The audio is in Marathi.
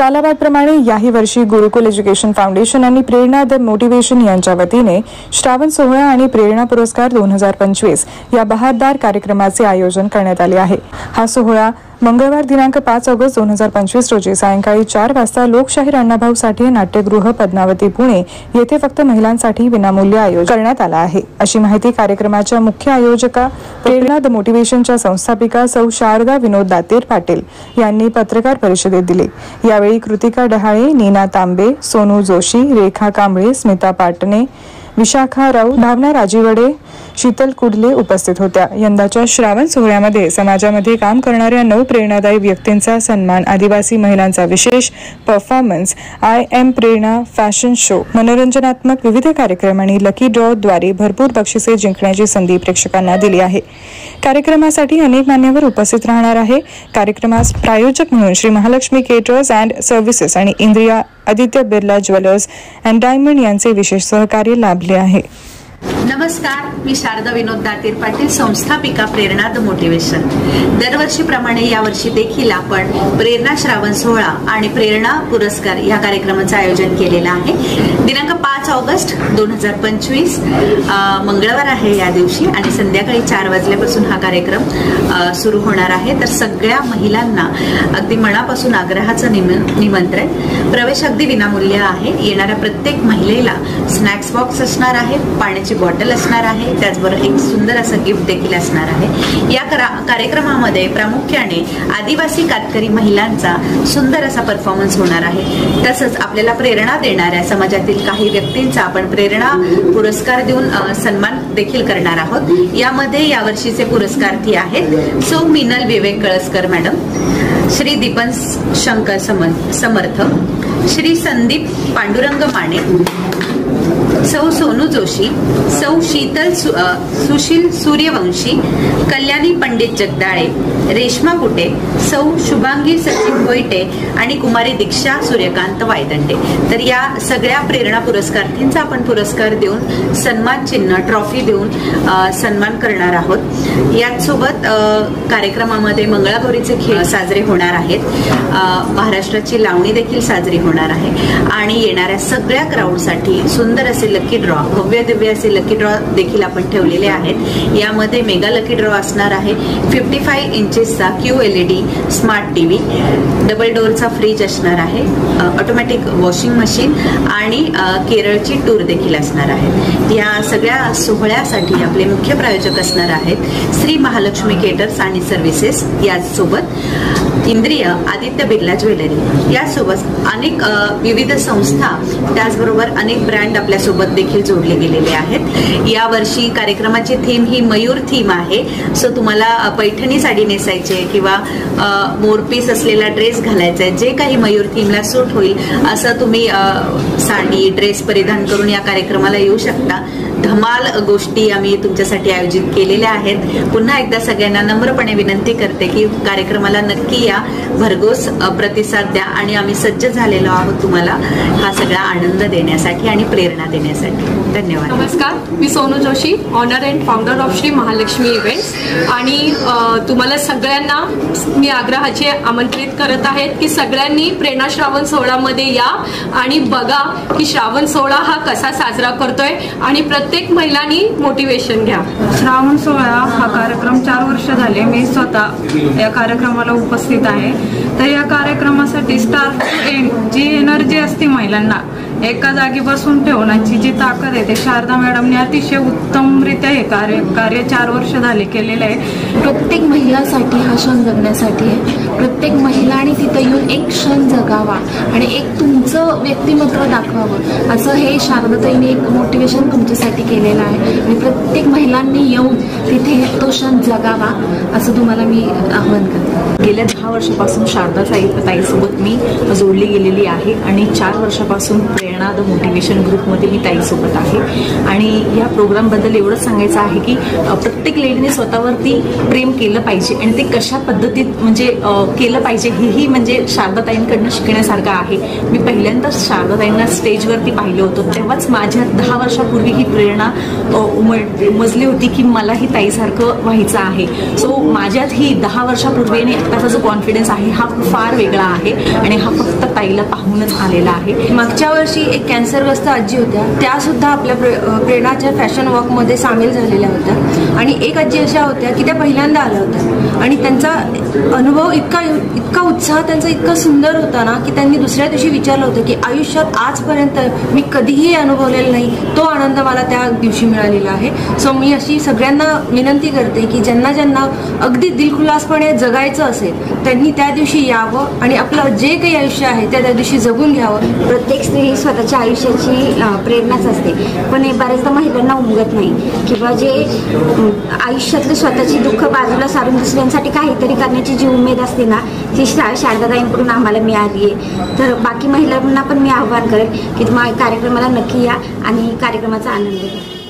सालाबादप्रमाणे याही वर्षी गुरुकुल एज्युकेशन फाउंडेशन आणि प्रेरणा द मोटिवेशन यांच्या वतीने श्रावण सोहळा आणि प्रेरणा पुरस्कार 2025 या बहारदार कार्यक्रमाचे आयोजन करण्यात आले आहे। हा सोहळा मंगळवार दिनांक 5 ऑगस्ट 2025 रोजी सायंकाळी 4 वाजता लोकशाहीर अण्णाभाऊ साठे नाट्यगृह पद्मावती पुणे येथे फक्त महिलांसाठी विनामूल्य आयोजन करण्यात आला आहे, अशी माहिती कार्यक्रमाच्या मुख्य आयोजका प्रेरणा द मोटिवेशनच्या संस्थापिका सौ शारदा विनोद दातेर पाटील यांनी पत्रकार परिषदेत दिली। यावेळी कृतिका डहाळे, नीना तांबे, सोनू जोशी, रेखा कांबळे, स्मिता पाटणे, विशाखा राऊत, भावना राजीवडे, शीतल कुडले उपस्थित होत्या। यंदाच्या श्रावण सोहळ्यामध्ये समाजामध्ये काम करणाऱ्या 9 प्रेरणादायी व्यक्तींचा सन्मान, आदिवासी महिलांचा विशेष performance, I am Prerna fashion show, मनोरंजनात्मक विविध कार्यक्रम आणि लकी ड्रॉ द्वारे भरपूर बक्षिसे जिंकण्याची संधी प्रेक्षकांना दिली आहे। कार्यक्रमासाठी अनेक मान्यवर उपस्थित राहणार आहे। कार्यक्रमास प्रायोजक म्हणून Shri Mahalakshmi caterers and services आणि इंद्रिया Aditya Birla jewellers and diamond यांचे विशेष सहकार्य लाभले आहे। नमस्कार, मी शारदा विनोद दातेर पाटील, संस्थापिका प्रेरणा द मोटिवेशन। दरवर्षीप्रमाणे यावर्षी देखील आपण प्रेरणा श्रावण सोहळा आणि प्रेरणा पुरस्कार या कार्यक्रमाचं आयोजन केलेलं आहे। दिनांक 5 ऑगस्ट 2025 मंगळवार आहे या दिवशी आणि संध्याकाळी 4 वाजल्यापासून हा कार्यक्रम सुरू होणार आहे। तर सगळ्या महिलांना अगदी मनापासून आग्रहाचं निमंत्रण। प्रवेश अगदी विनामूल्य आहे। येणाऱ्या प्रत्येक महिलेला स्नॅक्स बॉक्स असणार आहे, पाण्याची बॉटल असणार आहे, त्याचबरोबर एक सुंदर असं गिफ्ट देखील असणार आहे। या कार्यक्रमामध्ये प्रामुख्याने आदिवासी कातकरी महिलांचा सुंदर असा परफॉर्मन्स होणार आहे। तसंच आपल्याला प्रेरणा देणाऱ्या समाजातील काही व्यक्तींचा आपण प्रेरणा पुरस्कार देऊन सन्मान देखील करणार आहोत। यामध्ये यावर्षीचे पुरस्कार्थी आहेत सौ मिनल विवेक कळसकर मॅडम, श्री दीपन शंकर समर्थ, श्री संदीप पांडुरंग माने, सौ सोनू जोशी, सौ शीतल सुशील सूर्यवंशी, कल्याणी पंडित जगदाळे, रेश्मा कुटे, सौ शुभांगी सचिन गोईटे आणि कुमारी दीक्षा सूर्यकांत वायदंडे। तर या सगळ्या प्रेरणा पुरस्कारार्थींचा आपण पुरस्कार देऊन सन्मान चिन्ह, ट्रॉफी देऊन सन्मान करणार आहोत। याचसोबत कार्यक्रमामध्ये मंगळागौरीचे खेळ साजरे होणार आहेत, महाराष्ट्राची लावणी देखील साजरी होणार आहे आणि येणाऱ्या सगळ्या क्राऊडसाठी सुंदर असे लकी ड्रॉ, भव्य दिव्य असे लकी ड्रॉ देखील आपण ठेवलेले आहेत। यामध्ये मेगा लकी ड्रॉ असणार आहे, 55 इंचेसचा QLED स्मार्ट टीव्ही, डबल डोअरचा फ्रीज असणार आहे, ऑटोमॅटिक वॉशिंग मशीन आणि केरळची टूर देखील असणार आहे। या सगळ्या सोहळ्यासाठी आपले मुख्य प्रायोजक असणार आहेत श्री महालक्ष्मी केटर्स आणि सर्व्हिसेस, याचसोबत इंद्रिय आदित्य बिर्ला ज्वेलरी, यासोबत अनेक विविध संस्था, त्याचबरोबर अनेक ब्रँड आपल्यासोबत देखील जोडले गेलेले आहेत। या वर्षी कार्यक्रमाची थीम ही मयूर थीम आहे। सो तुम्हाला पैठणी साडी नेसायची किंवा मोरपीस असलेला ड्रेस घालायचा आहे, जे काही मयूर थीमला सूट होईल असं तुम्ही साडी ड्रेस परिधान करून या कार्यक्रमाला येऊ शकता। धमाल गोष्टी आम्ही तुमच्यासाठी आयोजित केलेल्या आहेत। पुन्हा एकदा सगळ्यांना नम्रपणे विनंती करते की कार्यक्रमाला नक्की या, भरघोस प्रतिसाद द्या आणि आम्ही सज्ज झालेलो आहोत तुम्हाला हा सगळा आनंद देण्यासाठी आणि प्रेरणा देण्यासाठी। धन्यवाद। नमस्कार, मी Sonu Joshi, honour and founder of Shri Mahalakshmi events आणि तुम्हाला सगळ्यांना मी आग्रहाचे आमंत्रित करत आहेत की सगळ्यांनी प्रेरणा श्रावण सोहळ्यामध्ये या आणि बघा की श्रावण सोहळा हा कसा साजरा करतोय आणि प्रत्येक महिलांनी मोटिवेशन घ्या। श्रावण सोहळा हा कार्यक्रम 4 वर्ष झाले मी स्वतः या कार्यक्रमाला उपस्थित आहे। तर या कार्यक्रमासाठी स्टार्ट टू एंड जी एनर्जी असते महिलांना एका जागी बसून ठेवण्याची जी ताकद आहे ते शारदा मॅडमने अतिशय उत्तमरित्या हे कार्य 4 वर्ष झाले केलेलं आहे। प्रत्येक महिलासाठी हा क्षण जगण्यासाठी आहे। प्रत्येक महिलांनी तिथे येऊन एक क्षण जगावा आणि एक तुमचं व्यक्तिमत्व दाखवावं, असं हे शारदाताईने एक मोटिवेशन तुमच्यासाठी केलेलं आहे आणि प्रत्येक महिलांनी येऊन तिथे तो क्षण जगावा असं तुम्हाला मी आवाहन करते। गेल्या 10 वर्षापासून शारदा ताईसोबत मी जोडली गेलेली आहे आणि 4 वर्षापासून प्रेरणा प्रेरणा द मोटिवेशन ग्रुपमध्ये मी ताईसोबत आहे आणि या प्रोग्रामबद्दल एवढंच सांगायचं आहे की प्रत्येक लेडीने स्वतःवरती प्रेम केलं पाहिजे आणि ते कशा पद्धतीत म्हणजे केलं पाहिजे हेही म्हणजे शारदाताईंकडनं शिकण्यासारखं आहे. मी पहिल्यांदाच शारदाताईंना स्टेजवरती पाहिलं होतं तेव्हाच माझ्यात 10 वर्षापूर्वी ही प्रेरणा उमजली होती की मलाही ताईसारखं व्हायचं आहे. सो माझ्यात ही 10 वर्षापूर्वी आणि आत्ताचा जो कॉन्फिडन्स आहे हा फार वेगळा आहे आणि हा फक्त ताईला पाहूनच आलेला आहे. मागच्या वर्षी एक कॅन्सरग्रस्त आजी होत्या, त्या सुद्धा आपल्या प्रेरणाच्या फॅशन वॉकमध्ये सामील झालेल्या होत्या आणि एक आजी अशा होत्या की त्या पहिल्यांदा आल्या होत्या आणि त्यांचा अनुभव इतका उत्साह त्यांचा इतका सुंदर होता ना की त्यांनी दुसऱ्या दिवशी विचारलं होतं की आयुष्यात आजपर्यंत मी कधीही अनुभवलेला नाही तो आनंद मला त्या दिवशी मिळालेला आहे. सो मी अशी सगळ्यांना विनंती करते की ज्यांना ज्यांना अगदी दिलखुलासपणे जगायचं असेल त्यांनी त्या दिवशी यावं आणि आपलं जे काही आयुष्य आहे त्या दिवशी जगून घ्यावं. प्रत्येक स्त्री ही स्वतःच्या आयुष्याची प्रेरणाच असते, पण हे बऱ्याचदा महिलांना उमगत नाही किंवा जे आयुष्यातले स्वतःची दुःख बाजूला सारून दुसऱ्यांसाठी काहीतरी करण्याची जी उमेद असते ना ती शारदाताईंकडून आम्हाला मिळाली आहे. तर बाकी महिलांना पण मी आव्हान करेन की तुम्हा कार्यक्रमाला नक्की या आणि कार्यक्रमाचा आनंद घ्या.